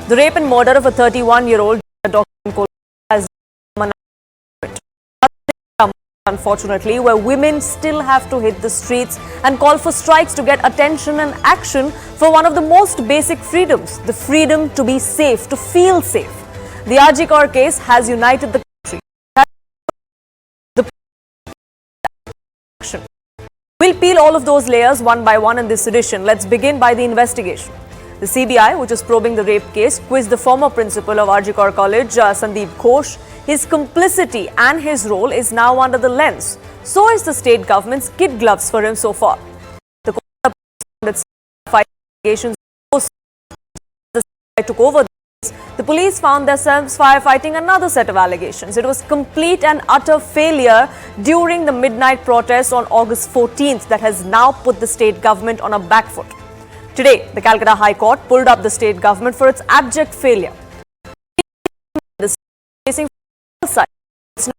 The rape and murder of a 31-year-old doctor in Kolkata has become an unfortunately, where women still have to hit the streets and call for strikes to get attention and action for one of the most basic freedoms, the freedom to be safe, to feel safe. The Arjikar case has united the country. We'll peel all of those layers one by one in this edition. Let's begin by the investigation. The CBI, which is probing the rape case, quizzed the former principal of Arjikar College, Sandeep Ghosh. His complicity and his role is now under the lens. So is the state government's kid gloves for him so far. The Kolkata police found allegations took over. The police found themselves firefighting another set of allegations. It was complete and utter failure during the midnight protest on August 14th that has now put the state government on a back foot. Today, the Kolkata High Court pulled up the state government for its abject failure. The facing side, it's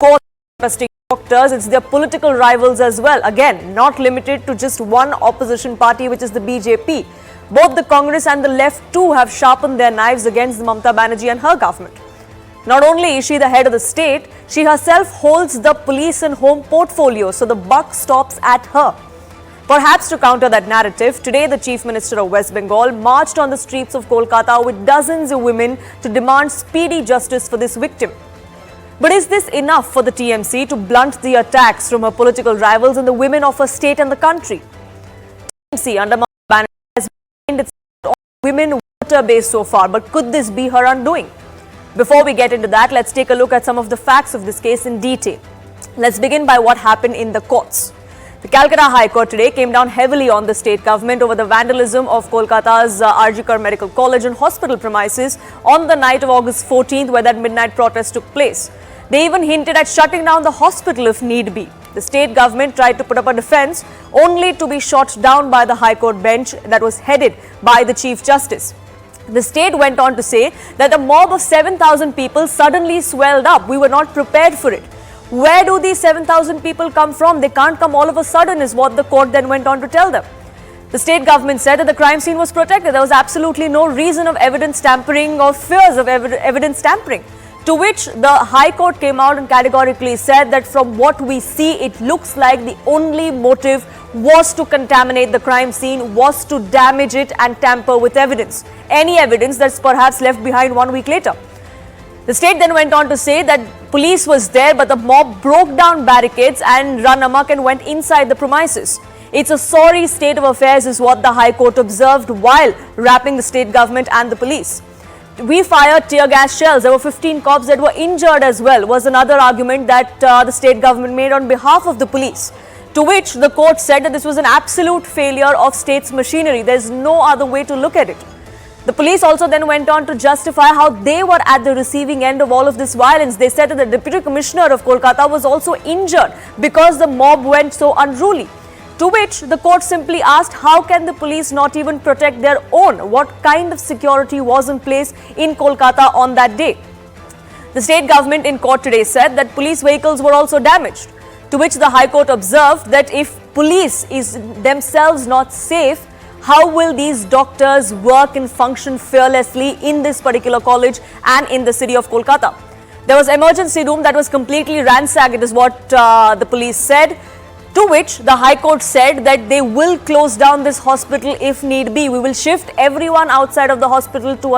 not arresting doctors, it's their political rivals as well. Again, not limited to just one opposition party, which is the BJP. Both the Congress and the left too have sharpened their knives against Mamata Banerjee and her government. Not only is she the head of the state, she herself holds the police and home portfolio, so the buck stops at her. Perhaps to counter that narrative, today the Chief Minister of West Bengal marched on the streets of Kolkata with dozens of women to demand speedy justice for this victim. But is this enough for the TMC to blunt the attacks from her political rivals and the women of her state and the country? TMC under Mamata Banerjee has maintained its on women voter base so far, but could this be her undoing? Before we get into that, let's take a look at some of the facts of this case in detail. Let's begin by what happened in the courts. The Kolkata High Court today came down heavily on the state government over the vandalism of Kolkata's Arjikar Medical College and hospital premises on the night of August 14th, where that midnight protest took place. They even hinted at shutting down the hospital if need be. The state government tried to put up a defense, only to be shot down by the High Court bench that was headed by the Chief Justice. The state went on to say that a mob of 7,000 people suddenly swelled up. We were not prepared for it. Where do these 7,000 people come from? They can't come all of a sudden, is what the court then went on to tell them. The state government said that the crime scene was protected. There was absolutely no reason of evidence tampering or fears of evidence tampering. To which the High Court came out and categorically said that from what we see, it looks like the only motive was to contaminate the crime scene, was to damage it and tamper with evidence. Any evidence that's perhaps left behind 1 week later. The state then went on to say that police was there, but the mob broke down barricades and ran amok and went inside the premises. It's a sorry state of affairs is what the High Court observed while rapping the state government and the police. We fired tear gas shells. There were 15 cops that were injured as well, was another argument that the state government made on behalf of the police. To which the court said that this was an absolute failure of state's machinery. There's no other way to look at it. The police also then went on to justify how they were at the receiving end of all of this violence. They said that the Deputy Commissioner of Kolkata was also injured because the mob went so unruly. To which the court simply asked, how can the police not even protect their own? What kind of security was in place in Kolkata on that day? The state government in court today said that police vehicles were also damaged. To which the High Court observed that if police is themselves not safe, how will these doctors work and function fearlessly in this particular college and in the city of Kolkata? There was emergency room that was completely ransacked, it is what the police said. To which the High Court said that they will close down this hospital if need be. We will shift everyone outside of the hospital to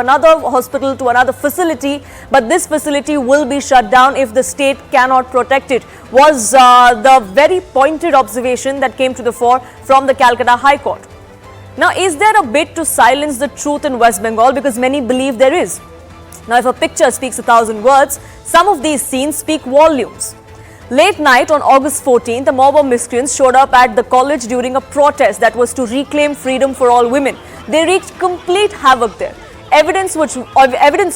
another facility, but this facility will be shut down if the state cannot protect it, was the very pointed observation that came to the fore from the Kolkata High Court. Now, is there a bid to silence the truth in West Bengal? Because many believe there is. Now, if a picture speaks 1,000 words, some of these scenes speak volumes. Late night on August 14th, a mob of miscreants showed up at the college during a protest that was to reclaim freedom for all women. They wreaked complete havoc there, evidence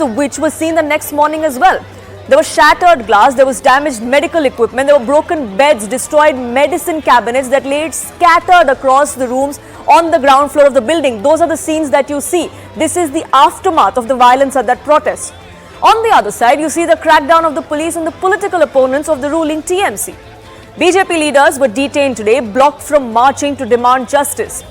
of which was seen the next morning as well. There was shattered glass, there was damaged medical equipment, there were broken beds, destroyed medicine cabinets that laid scattered across the rooms on the ground floor of the building. Those are the scenes that you see. This is the aftermath of the violence at that protest. On the other side, you see the crackdown of the police and the political opponents of the ruling TMC. BJP leaders were detained today, blocked from marching to demand justice.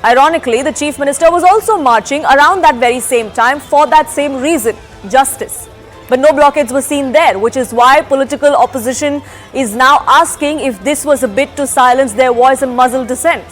Ironically, the Chief Minister was also marching around that very same time for that same reason, justice. But no blockades were seen there, which is why political opposition is now asking if this was a bid to silence their voice and muzzle dissent.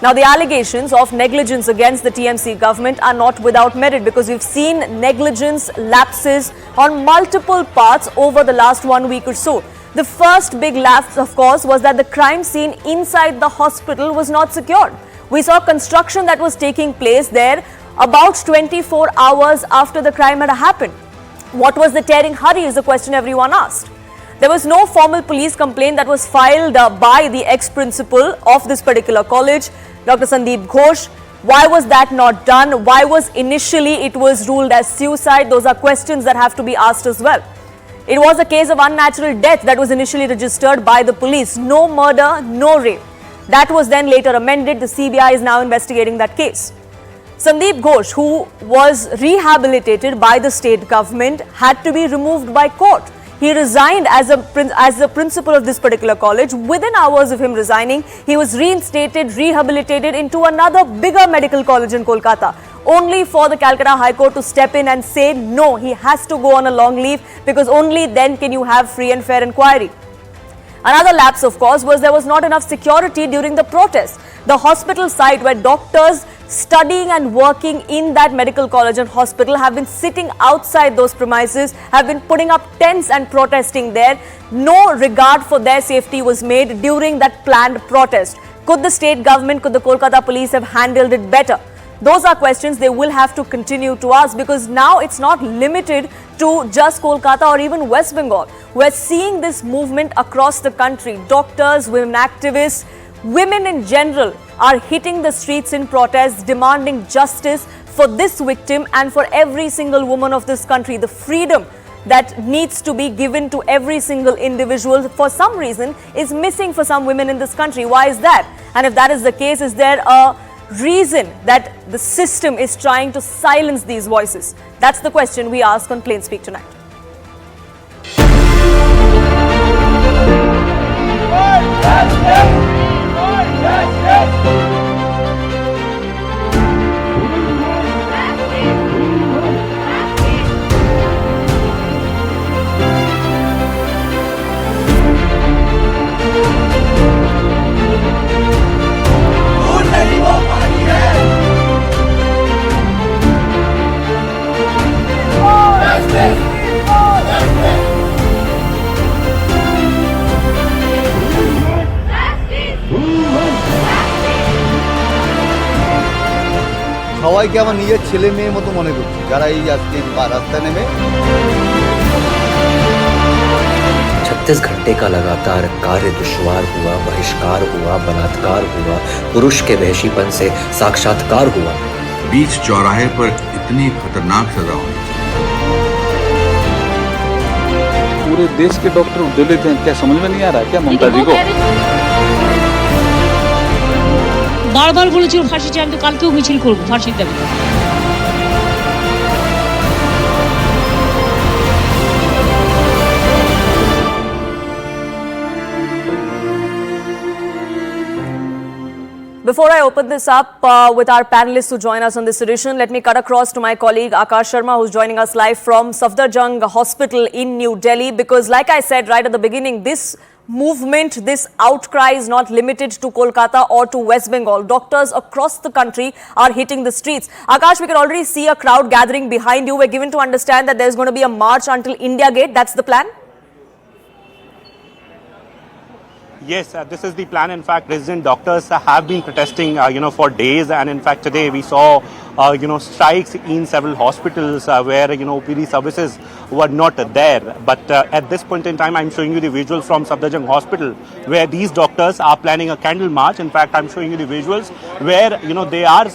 Now, the allegations of negligence against the TMC government are not without merit, because we've seen negligence lapses on multiple parts over the last 1 week or so. The first big lapse, of course, was that the crime scene inside the hospital was not secured. We saw construction that was taking place there about 24 hours after the crime had happened. What was the tearing hurry is the question everyone asked. There was no formal police complaint that was filed by the ex-principal of this particular college, Dr. Sandeep Ghosh. Why was that not done? Why was initially it was ruled as suicide? Those are questions that have to be asked as well. It was a case of unnatural death that was initially registered by the police. No murder, no rape. That was then later amended. The CBI is now investigating that case. Sandeep Ghosh, who was rehabilitated by the state government, had to be removed by court. He resigned as the principal of this particular college. Within hours of him resigning, he was reinstated, rehabilitated into another bigger medical college in Kolkata, only for the Calcutta High Court to step in and say, no, he has to go on a long leave, because only then can you have free and fair inquiry. Another lapse, of course, was there was not enough security during the protest. The hospital site where doctors studying and working in that medical college and hospital have been sitting outside those premises, have been putting up tents and protesting there. No regard for their safety was made during that planned protest. Could the state government, could the Kolkata police have handled it better? Those are questions they will have to continue to ask, because now it's not limited to just Kolkata or even West Bengal. We're seeing this movement across the country. Doctors, women activists, women in general are hitting the streets in protest, demanding justice for this victim and for every single woman of this country. The freedom that needs to be given to every single individual, for some reason, is missing for some women in this country. Why is that? And if that is the case, is there a reason that the system is trying to silence these voices? That's the question we ask on Plain Speak tonight. সবাইকে আমার নিজের ছেলে মেয়ের মতো মনে করছি, যারা এই আজকে রাস্তায় নেমে 36 घंटे का लगातार कार्य दुश्वार हुआ, बहिष्कार हुआ, बलात्कार हुआ, पुरुष के वहशीपन से साक्षात्कार हुआ। बीच चौराहे पर इतनी खतरनाक सजा हुई। पूरे देश के डॉक्टर दलित हैं, क्या समझ में नहीं आ रहा है क्या ममता जी को? বারবার বলেছিল ফাঁসি চাই, আমি তো কালকেও মিছিল করবো ফাঁসির দাবিতে। Before I open this up with our panelists who join us on this edition, let me cut across to my colleague Akash Sharma, who's joining us live from Safdarjung Hospital in New Delhi, because like I said right at the beginning, this movement, this outcry is not limited to Kolkata or to West Bengal. Doctors across the country are hitting the streets. Akash, we can already see a crowd gathering behind you. We're given to understand that there's going to be a march until India Gate. That's the plan? Yes, this is the plan. In fact, resident doctors have been protesting, for days. And in fact, today we saw, strikes in several hospitals where, OPD services were not there. But at this point in time, I'm showing you the visuals from Safdarjung Hospital, where these doctors are planning a candle march. In fact, I'm showing you the visuals where, they are,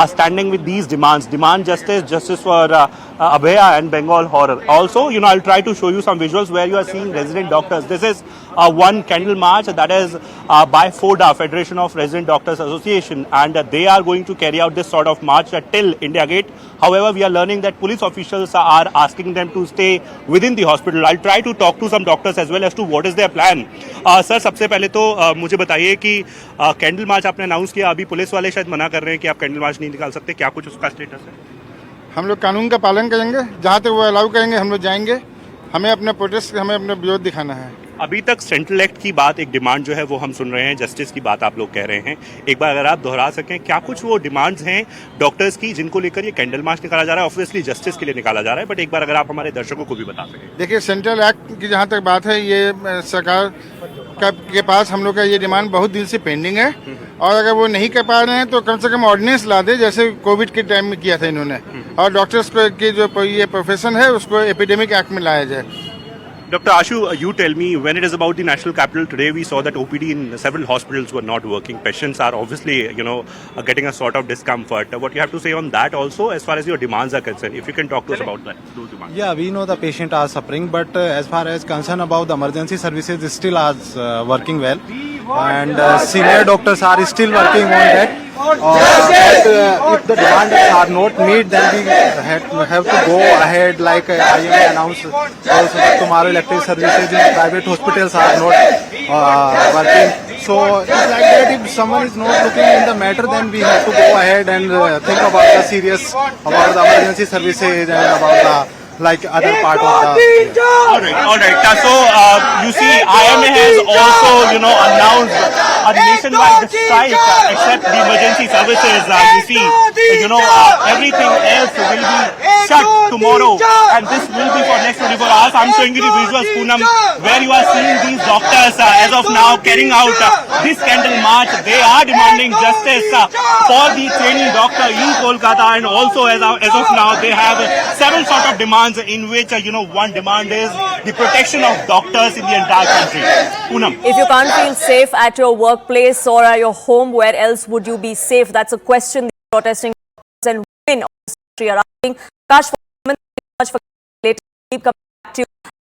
standing with these demands. Demand justice, justice for Abhaya and Bengal horror. Also, I'll try to show you some visuals where you are seeing resident doctors. This is one candle march that is by FODA, Federation of Resident Doctors Association, and they are going to carry out this sort of march till India Gate. However, we are learning that police officials are asking them to stay within the hospital. I'll try to talk to some doctors as well as to what is their plan. Sir, सबसे पहले तो मुझे बताइए कि candle march आपने announce किया, अभी police वाले शायद मना कर रहे हैं कि आप कैंडल मार्च नहीं निकाल सकते, क्या कुछ उसका स्टेटस है? हम लोग कानून का पालन करेंगे, जहाँ तक वो अलाउ करेंगे हम लोग जाएंगे। हमें अपना प्रोटेस्ट, हमें अपना विरोध दिखाना है। अभी तक सेंट्रल एक्ट की बात, एक डिमांड जो है वो हम सुन रहे हैं, जस्टिस की बात आप लोग कह रहे हैं। एक बार अगर आप दोहरा सकें, क्या कुछ वो डिमांड्स हैं डॉक्टर्स की जिनको लेकर ये कैंडल मार्च निकाला जा रहा है? ऑब्वियसली जस्टिस के लिए निकाला जा रहा है, बट एक बार अगर आप हमारे दर्शकों को भी बता सकें। देखिए, सेंट्रल एक्ट की जहाँ तक बात है, ये सरकार के पास हम लोग का ये डिमांड बहुत दिन से पेंडिंग है, और अगर वो नहीं कर पा रहे हैं तो कम से कम ऑर्डिनेंस ला दे, जैसे कोविड के टाइम में किया था इन्होंने, और डॉक्टर्स की जो ये प्रोफेशन है उसको एपिडेमिक एक्ट में लाया जाए। Dr. Ashu, you tell me, when it is about the national capital today, we saw that OPD in several hospitals were not working. Patients are obviously, getting a sort of discomfort. What you have to say on that also, as far as your demands are concerned, if you can talk to us about that, those demands. Yeah, we know the patient are suffering, but as far as concern about the emergency services, still are working well, and senior doctors are still working on that. If the demands are not met, then we have to go ahead, like IMA announced also that tomorrow electric services in private hospitals are not working. So it's like that, if someone is not looking in the matter, then we have to go ahead and think about the serious, about the emergency services and about the other part of the... All right. So, you see, IMA has also, announced a nationwide strike except the emergency services. You see, everything else will be shut tomorrow, and this will be for next 24 hours. I'm showing you the visuals, Poonam, where you are seeing these doctors as of now carrying out this candle march. They are demanding justice for the trainee doctor in Kolkata, and also as of now they have several sort of demands, in which one demand is the protection of doctors in the entire country. Poonam. If you can't feel safe at your workplace or at your home, where else would you be safe? That's a question the protesting and women of this country are asking. Kash, much for later. Keep coming back to you.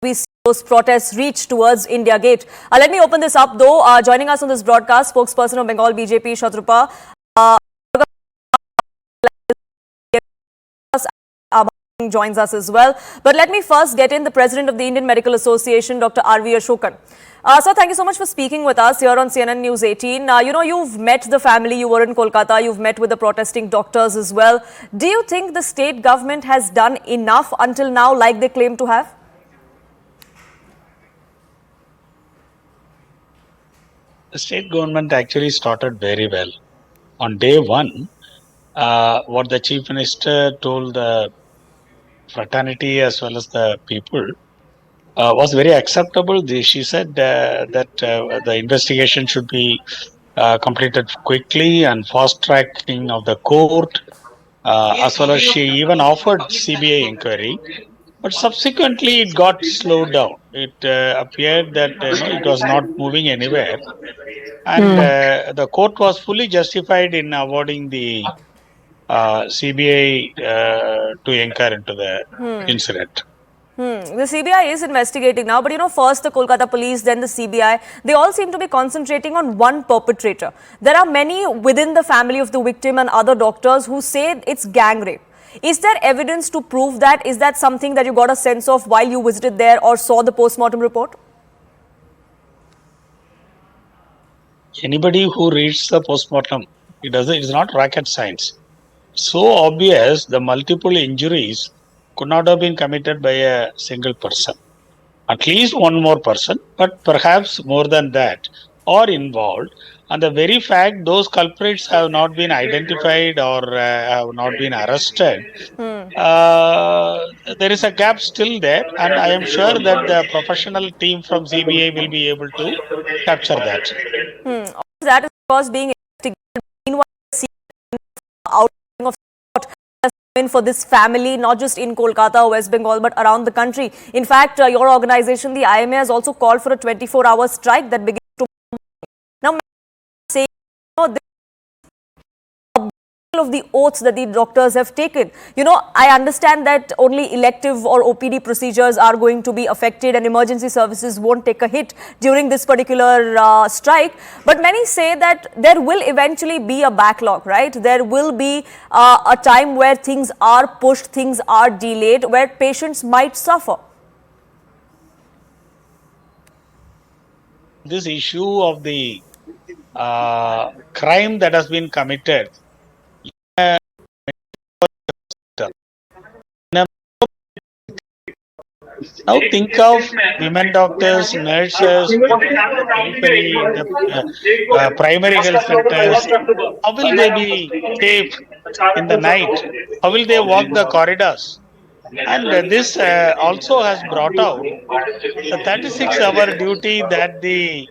We see those protests reach towards India Gate. Let me open this up though. Joining us on this broadcast, spokesperson of Bengal BJP, Shatrupa. Joins us as well. But let me first get in the President of the Indian Medical Association, Dr. R.V. Ashokan. Sir, thank you so much for speaking with us here on CNN News 18. You've met the family, you were in Kolkata, you've met with the protesting doctors as well. Do you think the state government has done enough until now, like they claim to have? The state government actually started very well. On day one, what the Chief Minister told the fraternity as well as the people was very acceptable. She said that the investigation should be completed quickly and fast tracking of the court, as well as she even offered CBI inquiry. But subsequently it got slowed down. It appeared that it was not moving anywhere, and the court was fully justified in awarding the CBI to inquire into the incident. The CBI is investigating now, but first the Kolkata police, then the CBI, they all seem to be concentrating on one perpetrator. There are many within the family of the victim and other doctors who say it's gang rape. Is there evidence to prove that? Is that something that you got a sense of while you visited there or saw the post-mortem report? Anybody who reads the post-mortem, it's not rocket science. So obvious, the multiple injuries could not have been committed by a single person. At least one more person, but perhaps more than that, are involved. And the very fact those culprits have not been identified or have not been arrested, there is a gap still there, and I am sure that the professional team from CBI will be able to capture that. That is because being investigated. Meanwhile, outing of for this family, not just in Kolkata or West Bengal, but around the country. In fact, your organization, the IMA, has also called for a 24-hour strike that begins tomorrow. Now, saying this of the oaths that the doctors have taken. You know, I understand that only elective or OPD procedures are going to be affected and emergency services won't take a hit during this particular strike. But many say that there will eventually be a backlog, right? There will be a time where things are pushed, things are delayed, where patients might suffer. This issue of the crime that has been committed. Now think of women doctors, nurses, periphery, in the primary health centers. How will they be safe in the night? How will they walk the corridors? And this also has brought out the 36-hour duty that the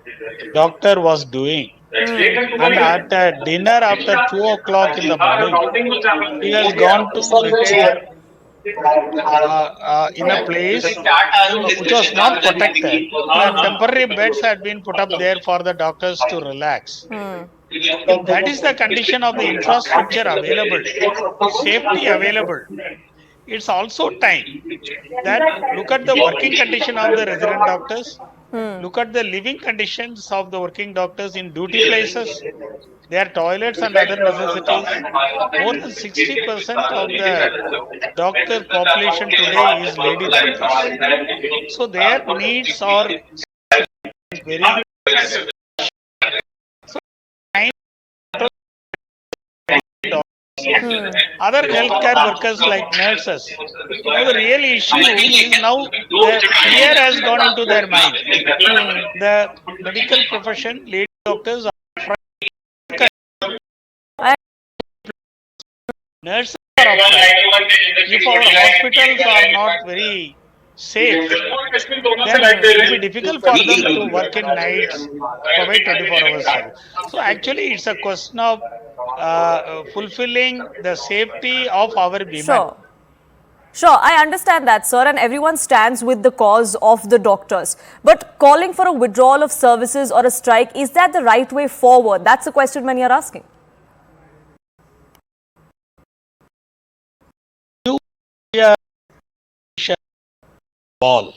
doctor was doing. And at dinner after 2 o'clock in the morning, he has gone to retire in a place which was not protected. Temporary beds had been put up there for the doctors to relax. If that is the condition of the infrastructure available, safety available, it's also time that look at the working condition of the resident doctors, look at the living conditions of the working doctors in duty places, their toilets and other necessities. More than 60% of the doctor population today is lady doctors. So their needs are very other healthcare workers like nurses. Now the real issue is now the fear has gone into their mind. The medical profession, lady doctors are nurses are afraid. If our hospitals are not very safe, then it will be difficult for them to work in nights, provide 24 hours service. So actually it's a question of fulfilling the safety of our women. Sure. Sure, I understand that, sir, and everyone stands with the cause of the doctors. But calling for a withdrawal of services or a strike, is that the right way forward? That's the question many are asking. Ball.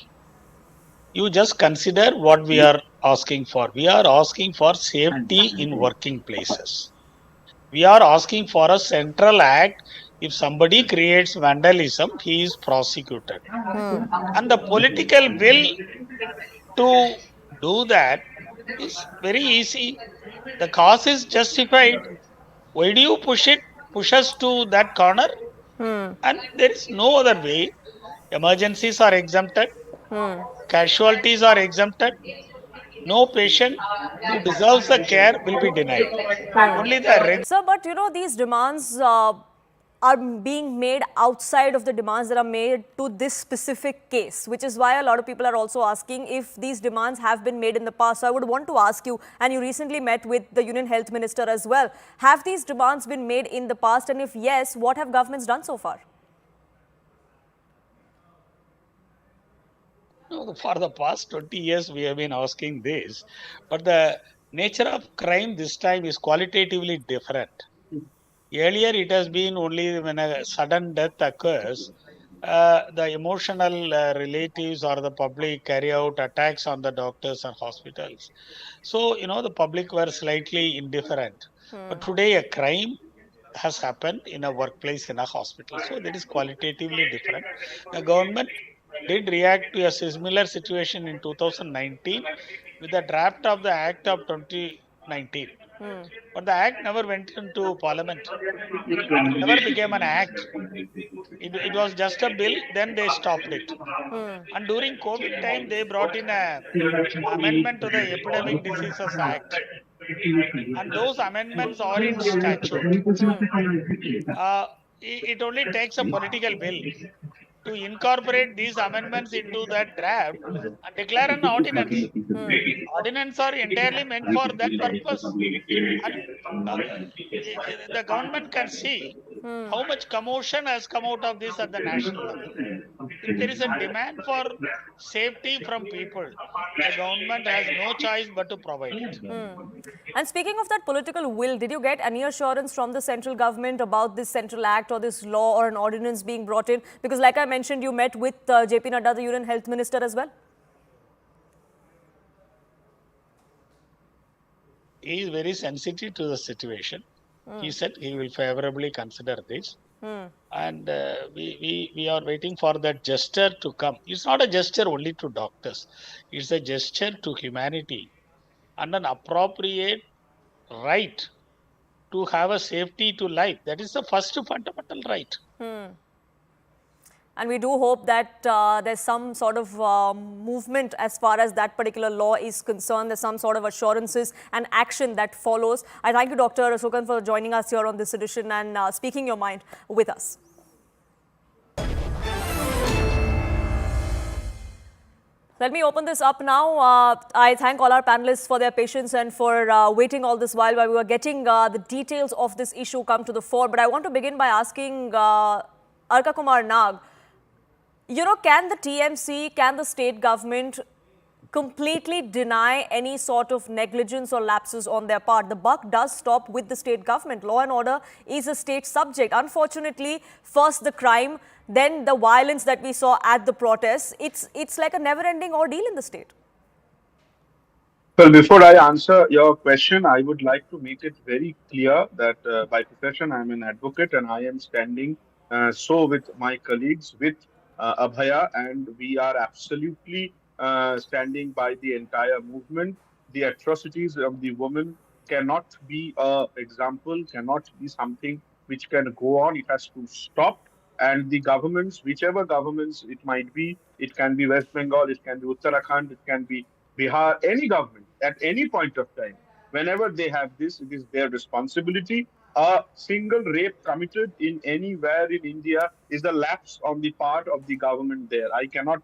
You just consider what we are asking for. We are asking for safety in working places. We are asking for a central act. If somebody creates vandalism, he is prosecuted. And the political will to do that is very easy. The cause is justified. Why do you push us to that corner? And there is no other way. Emergencies are exempted. Casualties are exempted. No patient who deserves the care will be denied. Only the Sir, but you know, these demands are being made outside of the demands that are made to this specific case, which is why a lot of people are also asking if these demands have been made in the past. So I would want to ask you, and you recently met with the Union Health Minister as well, have these demands been made in the past? And if yes, what have governments done so far? For the past 20 years, we have been asking this, but the nature of crime this time is qualitatively different. Earlier, it has been only when a sudden death occurs, the emotional relatives or the public carry out attacks on the doctors and hospitals. So, the public were slightly indifferent. But today, a crime has happened in a workplace, in a hospital. So, that is qualitatively different. The government did react to a similar situation in 2019 with the draft of the Act of 2019. But the Act never went into Parliament. It never became an Act. It was just a bill, then they stopped it. And during COVID time, they brought in an amendment to the Epidemic Diseases Act. And those amendments are in statute. It only takes a political will to incorporate these amendments into that draft and declare an ordinance. Ordinance are entirely meant for that purpose. And the government can see How much commotion has come out of this at the national level? If there is a demand for safety from people, the government has no choice but to provide it. And speaking of that political will, did you get any assurance from the central government about this central act or this law or an ordinance being brought in? Because like I mentioned, you met with JP Nadda, the Union Health Minister, as well. He is very sensitive to the situation. He said he will favorably consider this. And we are waiting for that gesture to come. It's not a gesture only to doctors. It's a gesture to humanity and an appropriate right to have a safety to life. That is the first fundamental right. And we do hope that there's some sort of movement as far as that particular law is concerned. There's some sort of assurances and action that follows. I thank you, Dr. Asokan, for joining us here on this edition and speaking your mind with us. Let me open this up now. I thank all our panelists for their patience and for waiting all this while we were getting the details of this issue come to the fore. But I want to begin by asking Arka Kumar Nag, you know, can the TMC, can the state government completely deny any sort of negligence or lapses on their part? The buck does stop with the state government. Law and order is a state subject. Unfortunately, first the crime, then the violence that we saw at the protests. It's like a never-ending ordeal in the state. Well, before I answer your question, I would like to make it very clear that by profession, I'm an advocate and I am standing so with my colleagues, with Abhaya, and we are absolutely standing by the entire movement. The atrocities of the women cannot be an example, cannot be something which can go on. It has to stop. And the governments, whichever governments it might be, it can be West Bengal, it can be Uttarakhand, it can be Bihar, any government at any point of time, whenever they have this, it is their responsibility. A single rape committed in anywhere in India is a lapse on the part of the government there. I cannot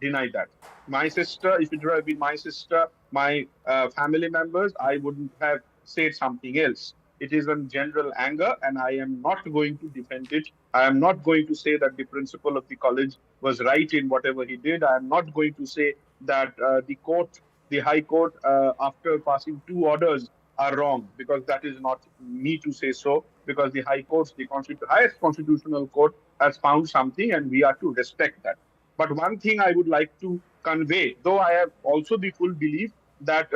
deny that. My sister, if it would have been my sister, my family members, I wouldn't have said something else. It is a general anger, and I am not going to defend it. I am not going to say that the principal of the college was right in whatever he did. I am not going to say that the High Court, after passing 2 orders, are wrong, because that is not me to say so, because the High Court, the highest constitutional court, has found something, and we are to respect that. But one thing I would like to convey, though I have also the full belief that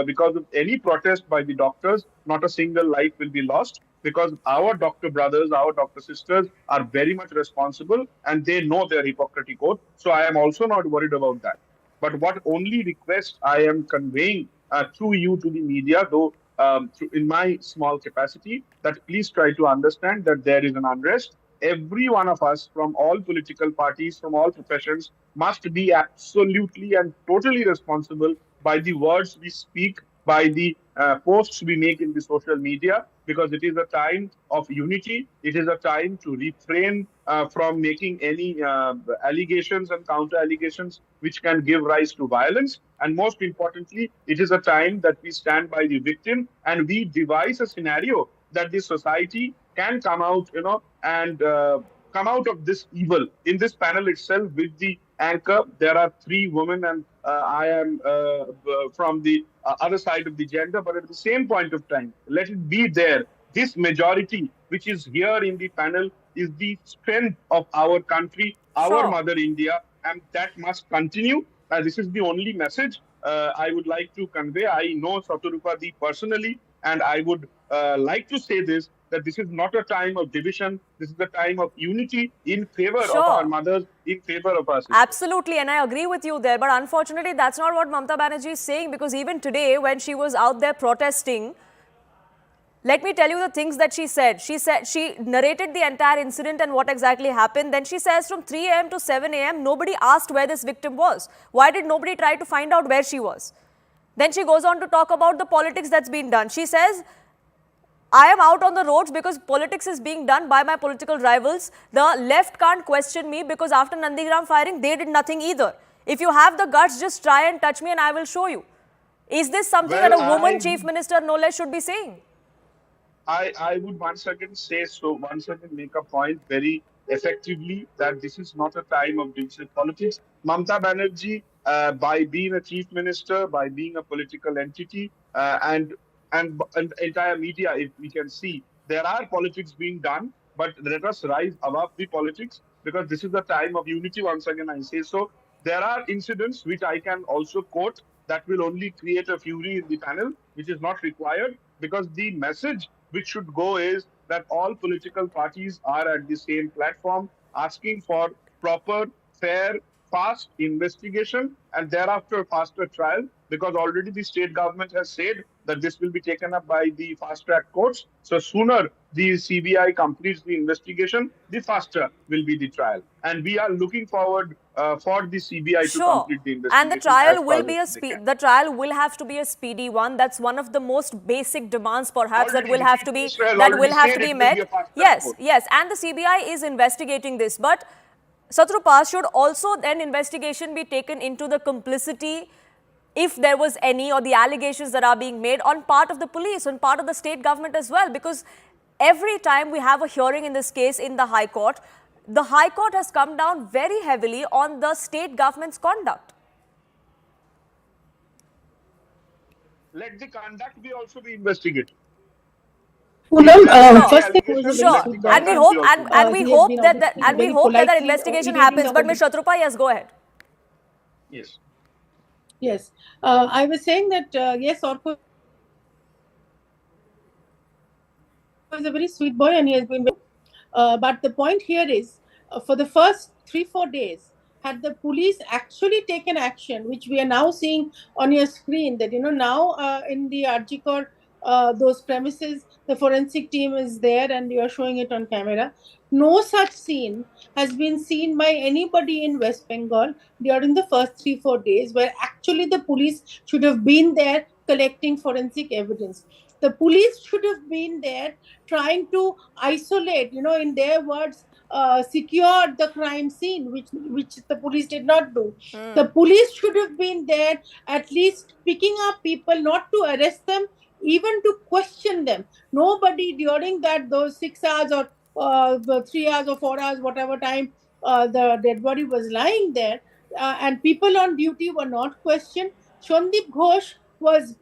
because of any protest by the doctors, not a single life will be lost, because our doctor brothers, our doctor sisters are very much responsible and they know their Hippocratic oath. So I am also not worried about that. But what only request I am conveying through you to the media, though in my small capacity, that please try to understand that there is an unrest. Every one of us from all political parties, from all professions, must be absolutely and totally responsible by the words we speak, by the posts we make in the social media, because it is a time of unity. It is a time to refrain from making any allegations and counter allegations which can give rise to violence. And most importantly, it is a time that we stand by the victim and we devise a scenario that the society can come out, and come out of this evil. In this panel itself, with the anchor, there are 3 women, and I am from the other side of the gender. But at the same point of time, let it be there. This majority, which is here in the panel, is the strength of our country, our mother India, and that must continue. This is the only message I would like to convey. I know Saturupadi personally, and I would like to say this, that this is not a time of division. This is a time of unity in favor of our mothers, in favor of our sisters. Absolutely, and I agree with you there. But unfortunately, that's not what Mamata Banerjee is saying, because even today, when she was out there protesting, let me tell you the things that she said. She narrated the entire incident and what exactly happened. Then she says from 3 a.m. to 7 a.m., nobody asked where this victim was. Why did nobody try to find out where she was? Then she goes on to talk about the politics that's been done. She says, I am out on the roads because politics is being done by my political rivals. The left can't question me because after Nandigram firing, they did nothing either. If you have the guts, just try and touch me and I will show you. Is this something that a woman chief minister no less should be saying? I would once again say so, once again make a point very effectively that this is not a time of division politics. Mamta Banerjee, by being a chief minister, by being a political entity, and entire media, if we can see, there are politics being done, but let us rise above the politics because this is the time of unity. Once again, I say so. There are incidents which I can also quote that will only create a fury in the panel, which is not required because the message which should go is that all political parties are at the same platform asking for proper, fair, fast investigation and thereafter faster trial because already the state government has said that this will be taken up by the fast track courts. So sooner the CBI completes the investigation, the faster will be the trial. And we are looking forward for the CBI to Sure. complete the And the investigation as trial will fast be as they can. the trial will have to be a speedy one. That's one of the most basic demands, perhaps, that Already will the have chief to be minister has already said it will be met. a fast track Yes, court. yes. And the CBI is investigating this. But Satrupa, should also then investigation be taken into the complicity, if there was any, or the allegations that are being made on part of the police, on part of the state government as well? Because every time we have a hearing in this case in the High Court, the High Court has come down very heavily on the state government's conduct. Let the conduct be also be investigated. Poonam, If there is any first thing was a allegation, very Sure, let the sweet boy, and we conduct hope be also and we he has hope been that, obviously very that politely investigation evading happens. the But whole Ms. Shatrupa, yes, go ahead. yes. Yes, I was saying that yes, Orko is a very sweet boy and he has been. But the point here is, for the first 3-4 days, had the police actually taken action, which we are now seeing on your screen, that now in the Arjikor, those premises, the forensic team is there and you are showing it on camera. No such scene has been seen by anybody in West Bengal during the first 3-4 days, where actually the police should have been there collecting forensic evidence. The police should have been there trying to isolate, in their words, secure the crime scene, which the police did not do. The police should have been there at least picking up people, not to arrest them, even to question them. Nobody during those 6 hours or 3 hours or 4 hours, whatever time the dead body was lying there, and people on duty were not questioned. Shondip Ghosh was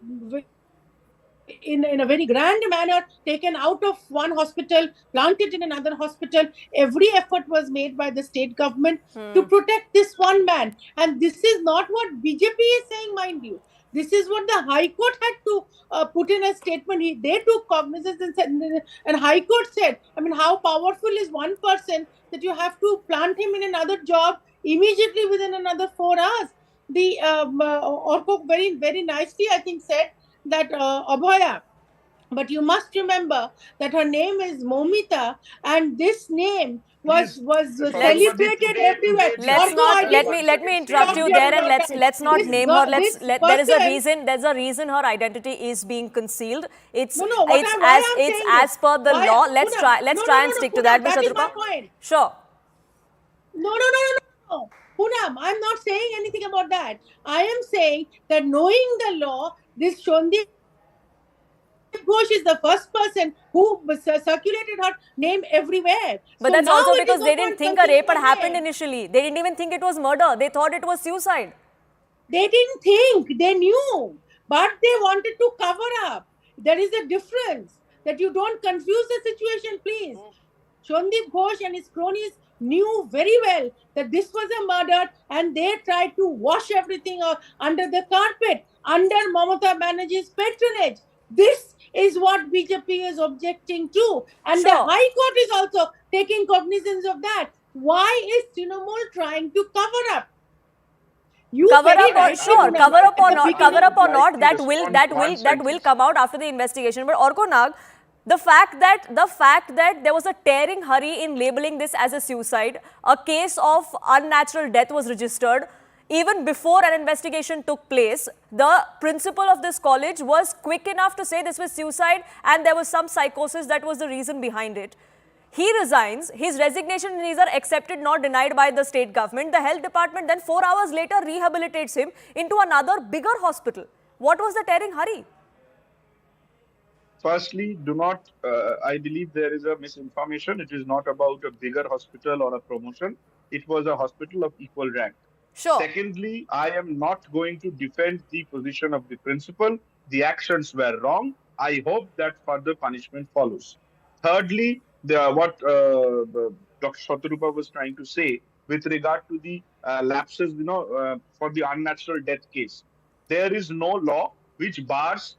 in a very grand manner taken out of one hospital, planted in another hospital. Every effort was made by the state government to protect this one man. And this is not what BJP is saying, mind you. This is what the High Court had to put in a statement. They took cognizance and said, and High Court said, I mean, how powerful is one person that you have to plant him in another job immediately within another 4 hours? The Orko very, very nicely, I think, said that Abhaya. But you must remember that her name is Momita, and this name was celebrated everywhere. Let's Orko, not I didn't let me interrupt stop you there there, for and a second. let's not This name her. this There is a person. reason her identity is being concealed. It's No, what it's why as I'm it's saying as is, per the why, law. Let's Poonam, try and stick to that, Poonam, Ms. that is my Shatrupa. point. Sure. No. Poonam, I'm not saying anything about that. I am saying that knowing the law, this Shondip Ghosh is the first person who circulated her name everywhere. But So that's now also it is because no they didn't point think a concealing rape had her happened name. initially. They didn't even think it was murder. They thought it was suicide. They didn't think, they knew, but they wanted to cover up. There is a difference, that you don't confuse the situation, please. Shondip Ghosh and his cronies knew very well that this was a murder, and they tried to wash everything under the carpet, under Mamata Banerjee's patronage. This is what BJP is objecting to. And the Sure. High Court is also taking cognizance of that. Why is Trinamool trying to cover up? You Cover very up or rightly, sure, Poonam, at the cover beginning. up or not, Like to respond one that will sentence. come out after the investigation. But Orko Nag, the fact that there was a tearing hurry in labeling this as a suicide, a case of unnatural death was registered even before an investigation took place. The principal of this college was quick enough to say this was suicide and there was some psychosis that was the reason behind it. He resigns. His resignation is neither accepted nor denied by the state government. The health department then 4 hours later rehabilitates him into another bigger hospital. What was the tearing hurry? Firstly, do not, I believe there is a misinformation. It is not about a bigger hospital or a promotion. It was a hospital of equal rank. Sure. Secondly, I am not going to defend the position of the principal. The actions were wrong. I hope that further punishment follows. Thirdly, what Dr. Shatarupa was trying to say with regard to the lapses, for the unnatural death case, there is no law which bars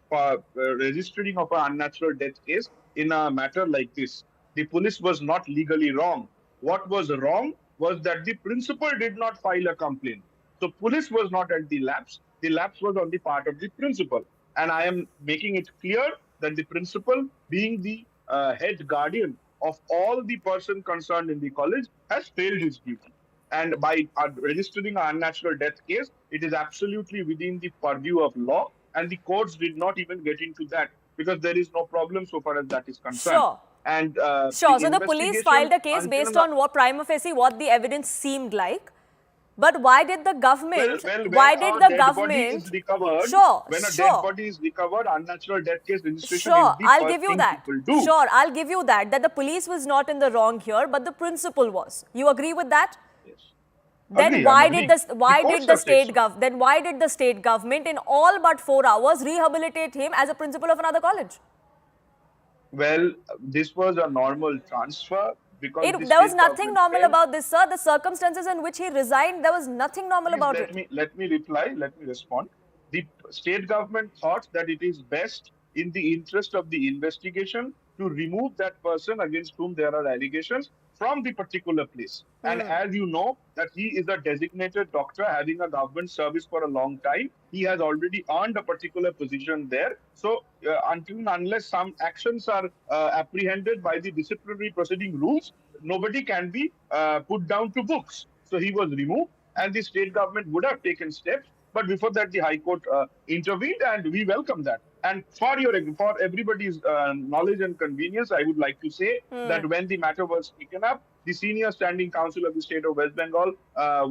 registering of an unnatural death case in a matter like this. The police was not legally wrong. What was wrong was that the principal did not file a complaint. So police was not at the lapse. The lapse was on the part of the principal. And I am making it clear that the principal, being the head guardian of all the person concerned in the college, has failed his duty. And by registering an unnatural death case, it is absolutely within the purview of law. And the courts did not even get into that because there is no problem so far as that is concerned. Sure. And Sure. So the police filed a case based on what prima facie what the evidence seemed like. But why did the government? Why did the government? Sure. When a Sure. dead body is recovered, unnatural death case registration Sure, is the I'll first give you thing that. people do. Sure, I'll give you that. That the police was not in the wrong here, but the principal was. You agree with that? Yes. Then Agree, why I'm did agreeing. the why The did courts the have said state so. gov then why did the state government in all but 4 hours rehabilitate him as a principal of another college? Well, this was a normal transfer because the There was state nothing government normal felt. about this, sir. The circumstances in which he resigned, there was nothing normal Please about let it. me reply. Let me respond. The state government thought that it is best in the interest of the investigation to remove that person against whom there are allegations from the particular place. And as you know, that he is a designated doctor having a government service for a long time. He has already earned a particular position there. So until and unless some actions are apprehended by the disciplinary proceeding rules, nobody can be put down to books. So he was removed and the state government would have taken steps. But before that, the High Court intervened, and we welcome that. And for everybody's knowledge and convenience, I would like to say that when the matter was taken up, the senior standing council of the state of West Bengal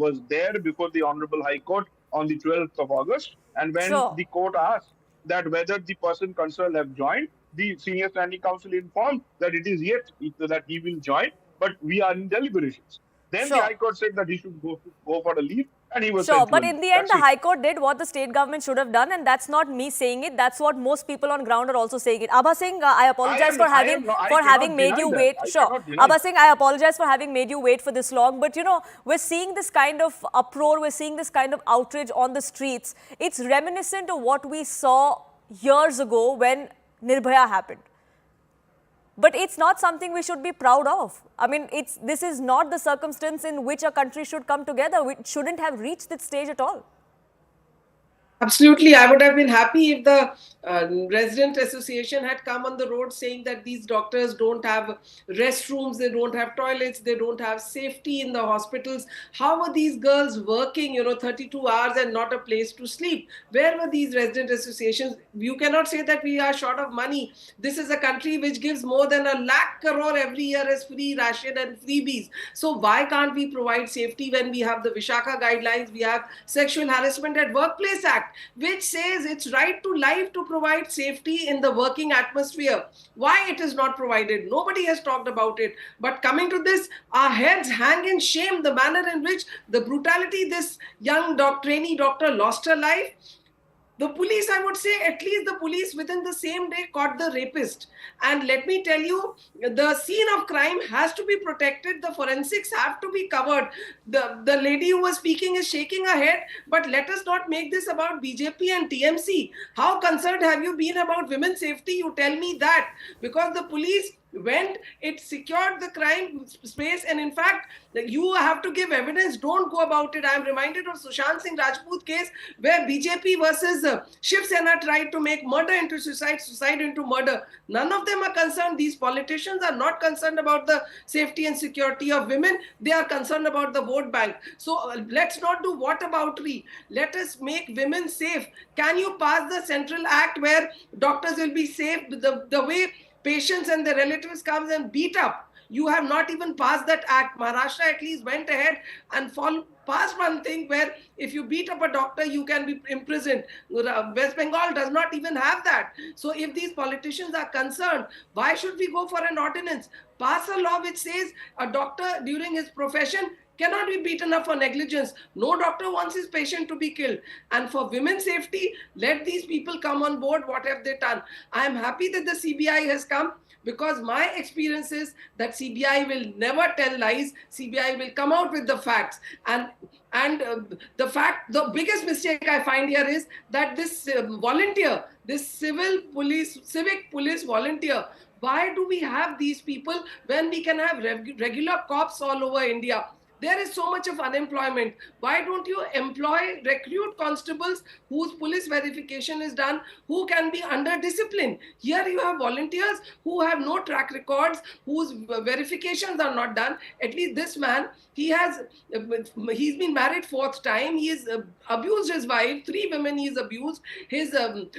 was there before the Honorable High Court on the 12th of August. And when Sure. the court asked that whether the person concerned have joined, the senior standing council informed that it is yet that he will join, but we are in deliberations. Then the Sure. High Court said that he should go for a leave, and he was Sure, sent to but a in leave. the end, That's the it. High Court did what the state government should have done, and that's not me saying it. That's what most people on ground are also saying it. Abha Singh, I apologize for having made you wait. Sure, Abha Singh, I apologize for having made you wait for this long. But you know, we're seeing this kind of uproar, we're seeing this kind of outrage on the streets. It's reminiscent of what we saw years ago when Nirbhaya happened. But it's not something we should be proud of. I mean, this is not the circumstance in which a country should come together. We shouldn't have reached this stage at all. Absolutely. I would have been happy if the resident association had come on the road saying that these doctors don't have restrooms, they don't have toilets, they don't have safety in the hospitals. How were these girls working, 32 hours and not a place to sleep? Where were these resident associations? You cannot say that we are short of money. This is a country which gives more than 1 lakh crore every year as free ration and freebies. So why can't we provide safety when we have the Vishaka guidelines, we have Sexual Harassment at Workplace Act, which says it's right to life to provide safety in the working atmosphere. Why it is not provided? Nobody has talked about it. But coming to this, our heads hang in shame, the manner in which the brutality this young trainee doctor lost her life. The police, I would say, at least the police within the same day caught the rapist. And let me tell you, the scene of crime has to be protected. The forensics have to be covered. The lady who was speaking is shaking her head, but let us not make this about BJP and TMC. How concerned have you been about women's safety? You tell me that. Because the police went, it secured the crime space, and in fact, you have to give evidence. Don't go about it. I am reminded of Sushant Singh Rajput case where BJP versus Shiv Sena tried to make murder into suicide, suicide into murder. None of them are concerned. These politicians are not concerned about the safety and security of women. They are concerned about the vote bank. So let's not do whataboutery. Let us make women safe. Can you pass the Central Act where doctors will be safe? The way patients and their relatives comes and beat up You have not even passed that act. Maharashtra at least went ahead and passed one thing where if you beat up a doctor, you can be imprisoned. West Bengal does not even have that. So if these politicians are concerned, why should we go for an ordinance? Pass a law which says a doctor during his profession cannot be beaten up for negligence. No doctor wants his patient to be killed. And for women's safety, let these people come on board. What have they done? I am happy that the CBI has come, because my experience is that CBI will never tell lies. CBI will come out with the facts. The biggest mistake I find here is that this volunteer, this civic police volunteer, why do we have these people when we can have regular cops all over India? There is so much of unemployment. Why don't you recruit constables whose police verification is done, who can be under discipline? Here you have volunteers who have no track records, whose verifications are not done. At least this man, he's been married fourth time. He has abused his wife. 3 women he has abused. His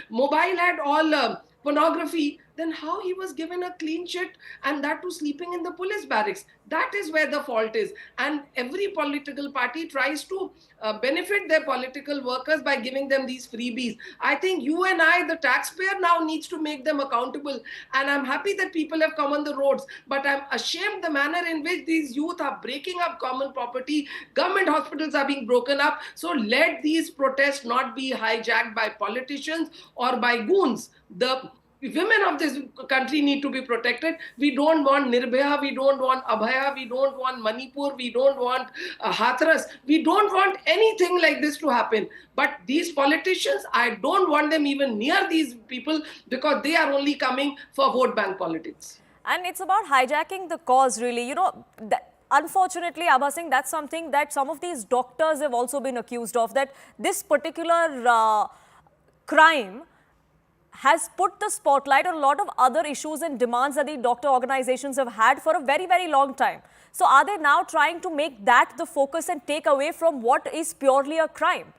mobile had all pornography. Then how he was given a clean sheet, and that too sleeping in the police barracks? That is where the fault is. And every political party tries to benefit their political workers by giving them these freebies. I think you and I, the taxpayer, now needs to make them accountable. And I'm happy that people have come on the roads, but I'm ashamed the manner in which these youth are breaking up common property. Government hospitals are being broken up. So let these protests not be hijacked by politicians or by goons. The women of this country need to be protected. We don't want Nirbhaya, we don't want Abhaya, we don't want Manipur, we don't want Hathras. We don't want anything like this to happen. But these politicians, I don't want them even near these people, because they are only coming for vote bank politics. And it's about hijacking the cause, really. Unfortunately, Abha Singh, that's something that some of these doctors have also been accused of, that this particular crime has put the spotlight on a lot of other issues and demands that the doctor organizations have had for a very, very long time. So are they now trying to make that the focus and take away from what is purely a crime?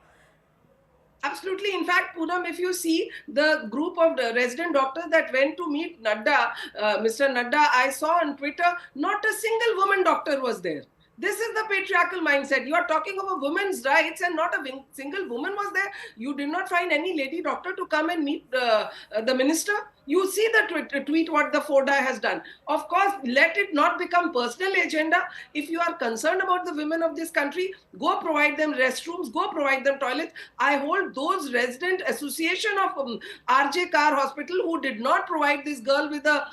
Absolutely. In fact, Poonam, if you see the group of the resident doctors that went to meet Nadda, Mr. Nadda, I saw on Twitter, not a single woman doctor was there. This is the patriarchal mindset. You are talking of a woman's rights and not a single woman was there. You did not find any lady doctor to come and meet the minister. You see the tweet what the FODA has done. Of course, let it not become personal agenda. If you are concerned about the women of this country, go provide them restrooms, go provide them toilets. I hold those resident association of RJ Kar Hospital who did not provide this girl with a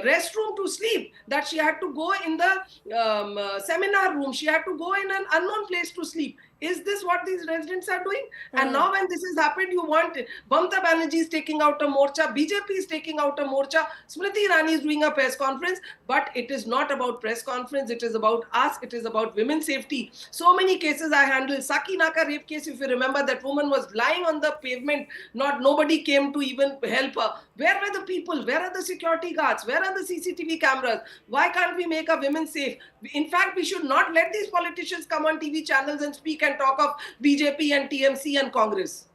restroom to sleep, that she had to go in the seminar room. She had to go in an unknown place to sleep. Is this what these residents are doing? And now when this has happened, you want Mamata Banerjee is taking out a morcha, BJP is taking out a morcha, Smriti Irani is doing a press conference, but it is not about press conference, it is about us, it is about women's safety. So many cases I handled. Sakinaka rape case, if you remember, that woman was lying on the pavement, nobody came to even help her. Where were the people? Where are the security guards? Where are the CCTV cameras? Why can't we make our women safe? In fact, we should not let these politicians come on TV channels and speak and talk of BJP and TMC and Congress.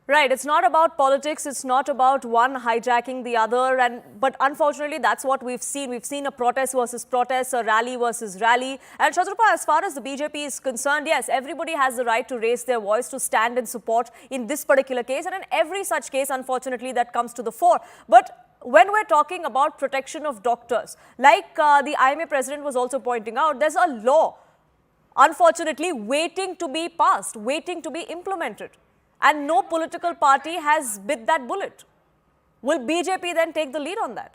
Right, it's not about politics, it's not about one hijacking the other, but unfortunately that's what we've seen. We've seen a protest versus protest, a rally versus rally. And Shatrapa, as far as the BJP is concerned, yes, everybody has the right to raise their voice, to stand in support in this particular case, and in every such case, unfortunately, that comes to the fore. But when we're talking about protection of doctors, like the IMA president was also pointing out, there's a law, unfortunately, waiting to be passed, waiting to be implemented. And no political party has bit that bullet. Will BJP then take the lead on that?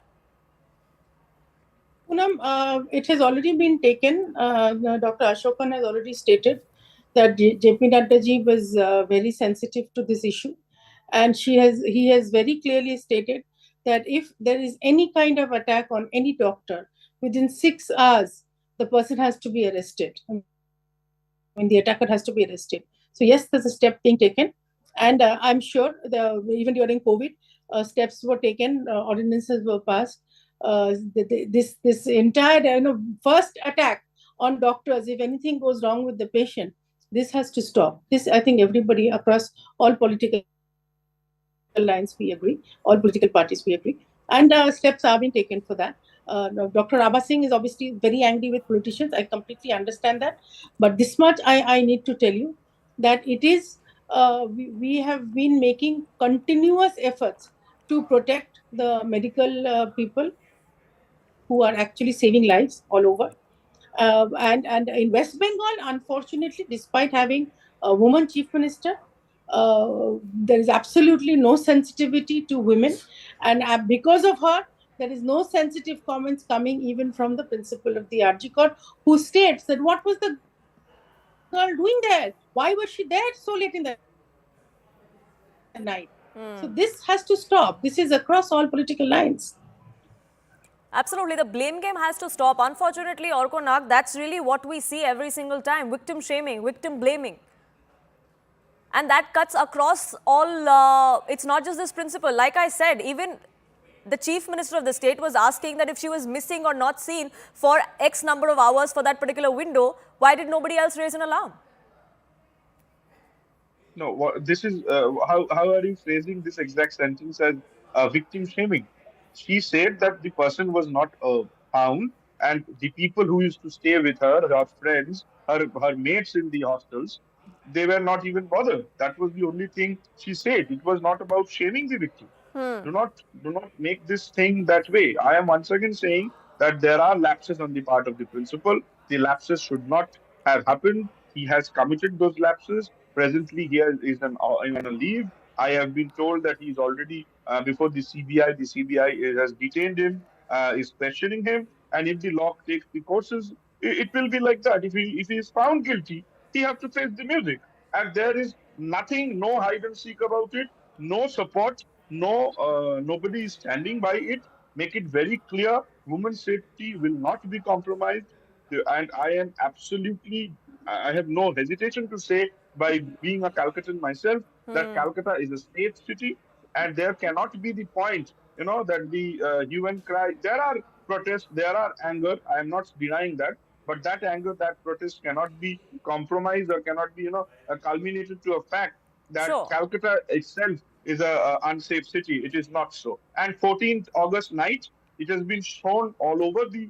Poonam, it has already been taken. Dr. Ashokan has already stated that JP Nadda ji was very sensitive to this issue. And he has very clearly stated that if there is any kind of attack on any doctor, within 6 hours, the person has to be arrested. I mean, the attacker has to be arrested. So yes, there's a step being taken. And I'm sure even during COVID, steps were taken, ordinances were passed. This entire first attack on doctors, if anything goes wrong with the patient, this has to stop. This, I think, everybody across all political lines, we agree, all political parties, we agree. And steps are being taken for that. Dr. Abha Singh is obviously very angry with politicians. I completely understand that. But this much I need to tell you that it is, we have been making continuous efforts to protect the medical people who are actually saving lives all over. And in West Bengal, unfortunately, despite having a woman chief minister, there is absolutely no sensitivity to women, and because of her, there is no sensitive comments coming even from the principal of the RG Court, who states that what was the girl doing there? Why was she there so late in the night? So this has to stop. This is across all political lines. Absolutely, the blame game has to stop. Unfortunately, Orko, that's really what we see every single time. Victim shaming, victim blaming. And that cuts across all, it's not just this principle. Like I said, even the chief minister of the state was asking that if she was missing or not seen for X number of hours for that particular window, why did nobody else raise an alarm? No, this is how are you phrasing this exact sentence as victim shaming? She said that the person was not found, and the people who used to stay with her, her friends, her mates in the hostels, they were not even bothered. That was the only thing she said. It was not about shaming the victim. Do not make this thing that way. I am once again saying that there are lapses on the part of the principal. The lapses should not have happened. He has committed those lapses. Presently, is on a leave. I have been told that he is already before the CBI. The CBI has detained him, is questioning him, and if the law takes the courses, it will be like that. If he is found guilty, he has to face the music, and there is nothing, no hide and seek about it, no support, no, nobody is standing by it. Make it very clear: women's safety will not be compromised. And I am absolutely, I have no hesitation to say, by being a Calcuttan myself, that Calcutta is a safe city, and there cannot be the point, that the hue and cry. There are protests, there are anger. I am not denying that, but that anger, that protest cannot be compromised or cannot be, culminated to a fact that Sure. Calcutta itself is a unsafe city. It is not so. And 14th August night, it has been shown all over the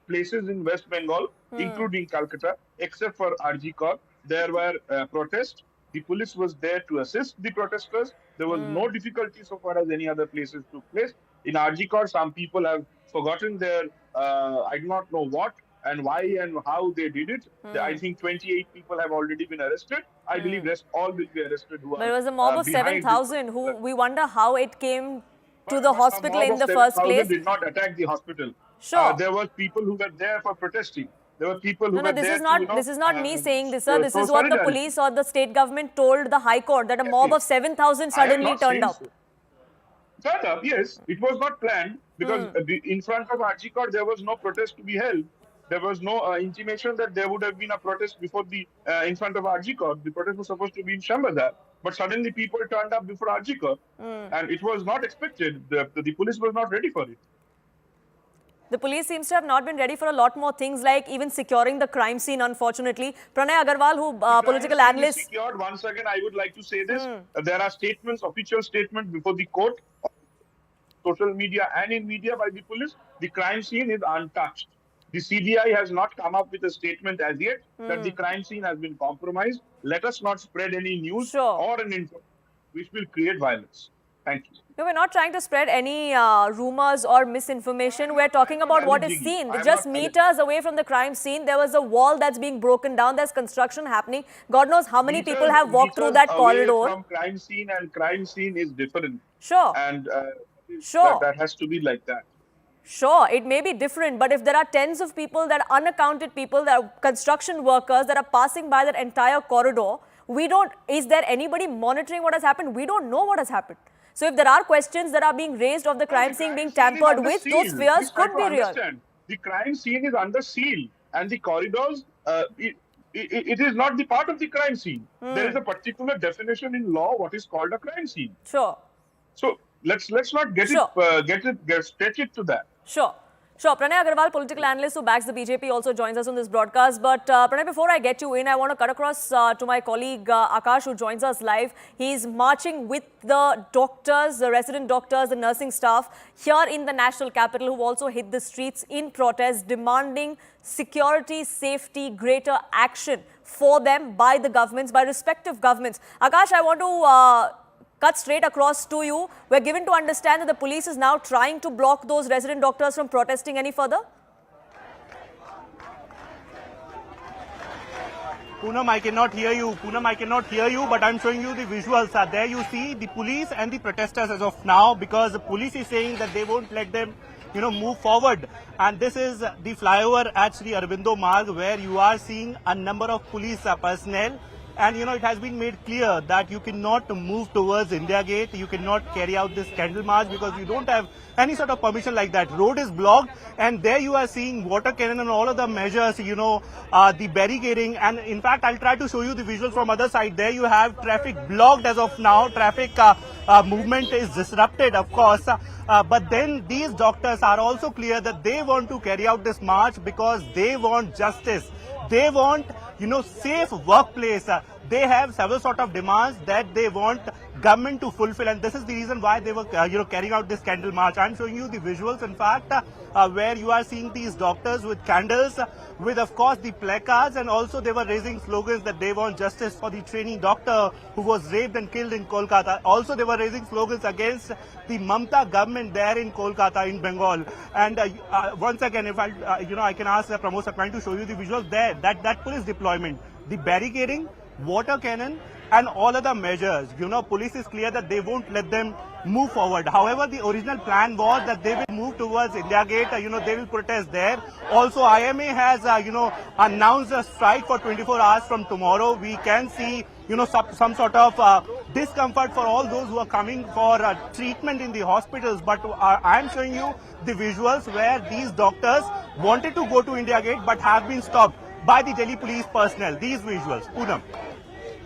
places in West Bengal, including Calcutta, except for RG Corp. There were protests. The police was there to assist the protesters. There was no difficulty so far as any other places took place. In RG Corp, some people have forgotten their, I do not know what and why and how they did it. I think 28 people have already been arrested. I believe rest all will be arrested who But it are was a mob of behind this 7,000 who particular. we wonder how it came to the But a hospital mob in of the first 7,000 place. did not attack the hospital. Sure. There were people who were there for protesting. There were people who No, were this there is to, not me saying this, sir. This show is what the solidarity. police or the state government told the High Court, that a mob of 7,000 I am suddenly not turned saying up. so. Shut up, yes. It was not planned because in front of RG Court there was no protest to be held. There was no intimation that there would have been a protest before the in front of RG Court. The protest was supposed to be in Shambhadar, but suddenly people turned up before RG Court, and it was not expected. The police was not ready for it. The police seems to have not been ready for a lot more things, like even securing the crime scene, unfortunately. Pranay Agarwal, who political analyst. Secured. Once again, I would like to say this. There are statements, official statements before the court, social media and in media by the police. The crime scene is untouched. The CBI has not come up with a statement as yet that the crime scene has been compromised. Let us not spread any news or an information which will create violence. Thank you. No, we're not trying to spread any rumors or misinformation. We're talking about what is seen. Just meters away from the crime scene, there was a wall that's being broken down. There's construction happening. God knows how many people have walked through that corridor. From crime scene, and crime scene is different. Sure. And sure. That has to be like that. Sure, it may be different, but if there are tens of people, that are unaccounted people, that are construction workers that are passing by that entire corridor, is there anybody monitoring what has happened? We don't know what has happened. So if there are questions that are being raised of the crime scene being tampered with, those fears could be real. The crime scene is under seal, and the corridors, it is not the part of the crime scene. There is a particular definition in law what is called a crime scene. Sure. So let's not stretch it to that. Sure. Sure, Pranay Agarwal, political analyst who backs the BJP, also joins us on this broadcast. But Pranay, before I get you in, I want to cut across to my colleague Akash, who joins us live. He's marching with the doctors, the resident doctors, the nursing staff here in the national capital, who also hit the streets in protest, demanding security, safety, greater action for them by the governments, by respective governments. Akash, I want to cut straight across to you. We're given to understand that the police is now trying to block those resident doctors from protesting any further. Poonam, I cannot hear you. Poonam, I cannot hear you, but I'm showing you the visuals. There you see the police and the protesters as of now, because the police is saying that they won't let them, move forward. And this is the flyover at Sri Aurobindo Marg, where you are seeing a number of police personnel. And, it has been made clear that you cannot move towards India Gate. You cannot carry out this candle march because you don't have any sort of permission like that. Road is blocked, and there you are seeing water cannon and all of the measures, the barricading. And in fact, I'll try to show you the visual from other side. There you have traffic blocked as of now. Traffic movement is disrupted, of course. But then these doctors are also clear that they want to carry out this march because they want justice. They want, safe workplace. They have several sort of demands that they want government to fulfill, and this is the reason why they were, carrying out this candle march. I'm showing you the visuals, in fact, where you are seeing these doctors with candles, with, of course, the placards, and also they were raising slogans that they want justice for the trainee doctor who was raped and killed in Kolkata. Also, they were raising slogans against the Mamata government there in Kolkata, in Bengal. And once again, if I can ask Pramod Sakhlani to show you the visuals there, that police deployment, the barricading, water cannon, and all other measures. Police is clear that they won't let them move forward. However, the original plan was that they will move towards India Gate, they will protest there. Also, IMA has, announced a strike for 24 hours from tomorrow. We can see, some sort of discomfort for all those who are coming for treatment in the hospitals. But I'm showing you the visuals where these doctors wanted to go to India Gate but have been stopped by the Delhi police personnel. These visuals. Poonam.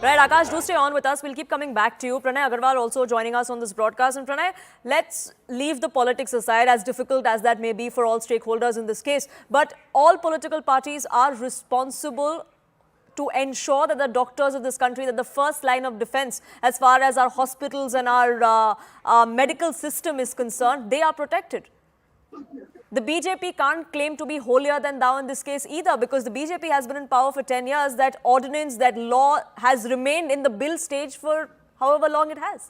Right, Akash, do stay on with us. We'll keep coming back to you. Pranay Agarwal also joining us on this broadcast. And Pranay, let's leave the politics aside, as difficult as that may be for all stakeholders in this case. But all political parties are responsible to ensure that the doctors of this country, that the first line of defense as far as our hospitals and our medical system is concerned, they are protected. The BJP can't claim to be holier than thou in this case either, because the BJP has been in power for 10 years. That ordinance, that law has remained in the bill stage for however long it has.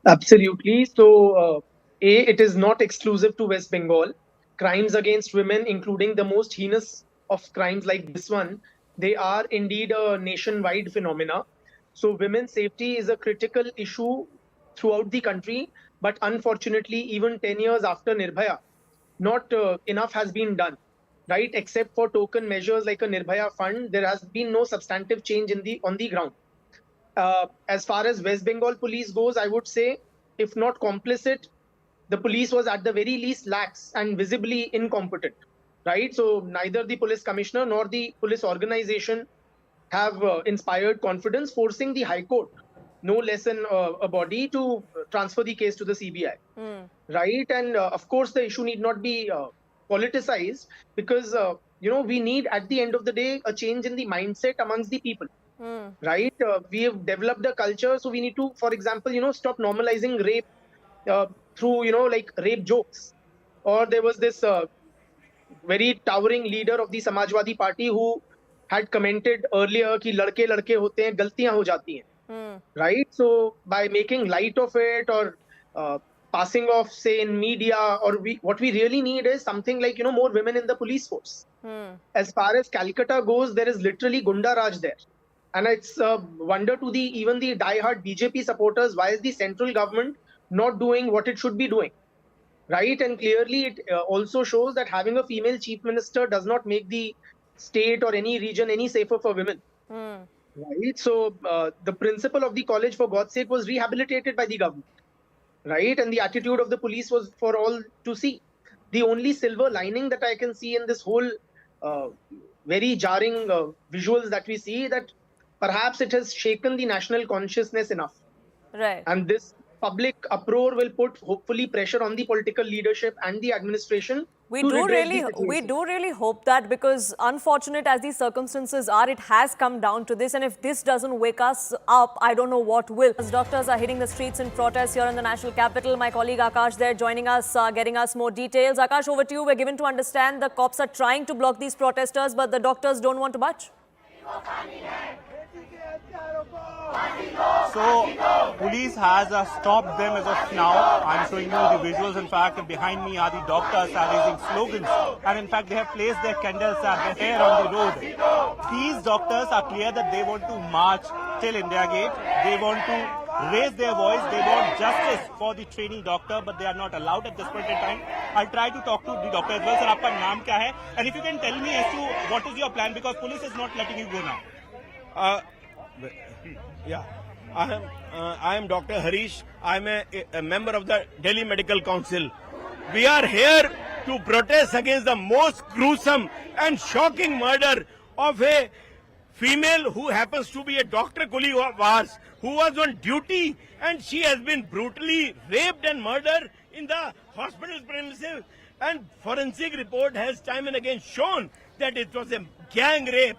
Absolutely. So, it is not exclusive to West Bengal. Crimes against women, including the most heinous of crimes like this one, they are indeed a nationwide phenomena. So, women's safety is a critical issue throughout the country. But unfortunately, even 10 years after Nirbhaya, not enough has been done, right? Except for token measures like a Nirbhaya fund, there has been no substantive change on the ground. As far as West Bengal police goes, I would say, if not complicit, the police was at the very least lax and visibly incompetent, right? So neither the police commissioner nor the police organization have inspired confidence, forcing the High Court, no less than a body, to transfer the case to the CBI. Right. And of course, the issue need not be politicized because, we need at the end of the day a change in the mindset amongst the people. Right. We have developed a culture. So we need to, for example, stop normalizing rape through, like rape jokes. Or there was this very towering leader of the Samajwadi Party who had commented earlier कि लड़के लड़के होते हैं गलतियां हो जाती हैं. Right. So by making light of it or passing off, say, in media, or what we really need is something like, more women in the police force. As far as Calcutta goes, there is literally Gunda Raj there. And it's a wonder to even the diehard BJP supporters, why is the central government not doing what it should be doing? Right. And clearly it also shows that having a female chief minister does not make the state or any region any safer for women. Right. So the principle of the college, for God's sake, was rehabilitated by the government. Right. And the attitude of the police was for all to see. The only silver lining that I can see in this whole very jarring visuals that we see, that perhaps it has shaken the national consciousness enough. Right. And this public uproar will put hopefully pressure on the political leadership and the administration. We to do redress the really, situation. hope that, because unfortunate as these circumstances are, it has come down to this, and if this doesn't wake us up, I don't know what will. As doctors are hitting the streets in protest here in the national capital, my colleague Akash there joining us, getting us more details. Akash, over to you. We're given to understand the cops are trying to block these protesters, but the doctors don't want to budge. So, police has stopped them as of now. I'm showing you the visuals. In fact, behind me are the doctors are raising slogans. And in fact, they have placed their candles here on the road. These doctors are clear that they want to march till India Gate. They want to raise their voice. They want justice for the trainee doctor, but they are not allowed at this point in time. I'll try to talk to the doctor as well. Sir, आपका नाम क्या है? And if you can tell me as to what is your plan, because police is not letting you go now. Yeah, I am Dr. Harish. I am a member of the Delhi Medical Council. We are here to protest against the most gruesome and shocking murder of a female who happens to be a doctor colleague of ours, who was on duty, and she has been brutally raped and murdered in the hospital premises. And forensic report has time and again shown that it was a gang rape.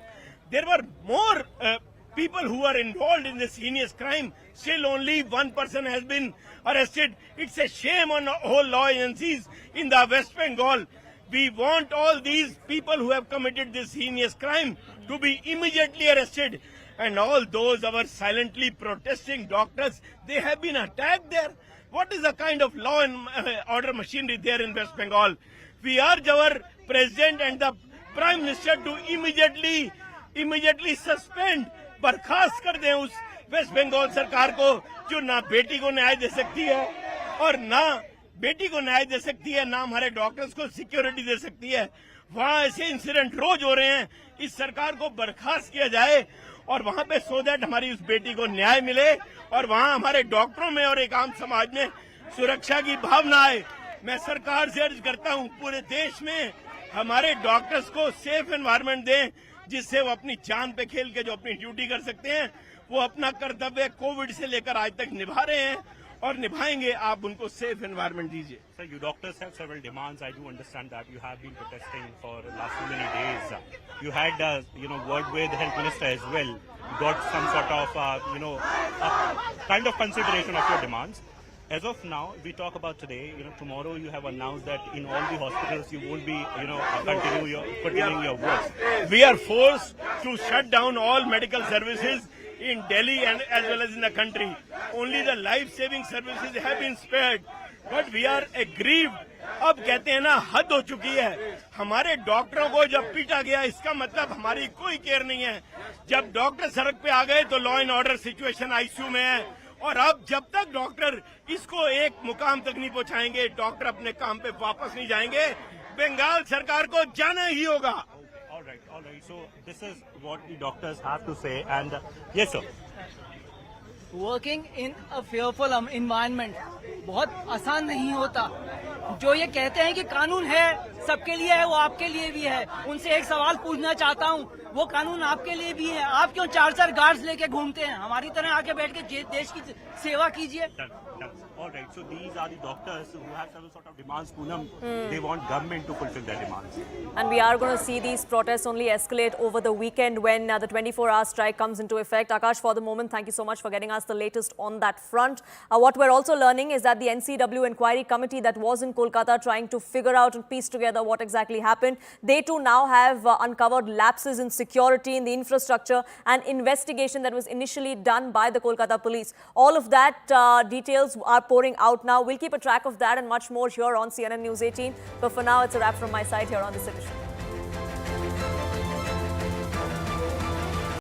There were more people who are involved in this heinous crime. Still only one person has been arrested. It's a shame on all law agencies in the West Bengal. We want all these people who have committed this heinous crime to be immediately arrested. And all those our silently protesting doctors, they have been attacked there. What is the kind of law and order machinery there in West Bengal? We urge our president and the prime minister to immediately suspend, बर्खास्त कर दें उस waste Bengal सरकार को जो ना बेटी को न्याय दे सकती है और ना बेटी को न्याय दे सकती है, ना हमारे डॉक्टर्स को सिक्योरिटी दे सकती है। वहाँ ऐसे इंसिडेंट रोज हो रहे हैं। इस सरकार को बर्खास्त किया जाए और वहाँ पे सो दैट हमारी उस बेटी को न्याय मिले और वहाँ हमारे डॉक्टरों में और एक आम समाज में सुरक्षा की भावना आए। मैं सरकार से अर्ज करता हूँ, पूरे देश में हमारे डॉक्टर्स को सेफ एनवायरनमेंट दें, जिससे वो अपनी जान पे खेल के जो अपनी ड्यूटी कर सकते हैं, वो अपना कर्तव्य कोविड से लेकर आज तक निभा रहे हैं और निभाएंगे। आप उनको सेफ एनवायरनमेंट दीजिए। Sir, you doctors have several demands. I do understand that you have been protesting for the last so many days. You had, word with the health minister as well. Got some sort of, kind of consideration of your demands. As of now, we talk about today, tomorrow you have announced that in all the hospitals you won't be, continuing your work. We are forced to shut down all medical services in Delhi and as well as in the country. Only the life-saving services have been spared. But we are aggrieved. अब कहते हैं ना, हद हो चुकी है। हमारे डॉक्टरों को जब पीटा गया, इसका मतलब हमारी कोई केयर नहीं है। जब डॉक्टर सड़क पे आ गए तो law and order situation ICU में है और अब जब तक डॉक्टर इसको एक मुकाम तक नहीं पहुंचाएंगे, डॉक्टर अपने काम पे वापस नहीं जाएंगे, बंगाल सरकार को जाना ही होगा। All right. So this is what the doctors have to say. And yes, sir. Working in a fearful environment बहुत आसान नहीं होता। जो ये कहते हैं कि कानून है, सबके लिए है, वो आपके लिए भी है। उनसे एक सवाल पूछना चाहता हूँ, वो कानून आपके लिए भी है। आप क्यों 4-4 गार्ड्स लेके घूमते हैं? हमारी तरह आके बैठ के देश की सेवा कीजिए। All right. So these are the doctors who have some sort of demands, Poonam. They want government to fulfill their demands. And we are going to see these protests only escalate over the weekend when the 24-hour strike comes into effect. Akash, for the moment, thank you so much for getting us the latest on that front. What we're also learning is that the NCW inquiry committee that was in Kolkata trying to figure out and piece together what exactly happened, they too now have uncovered lapses in security, in the infrastructure and investigation that was initially done by the Kolkata police. All of that details are pouring out now. We'll keep a track of that and much more here on CNN News 18. But for now, it's a wrap from my side here on this edition.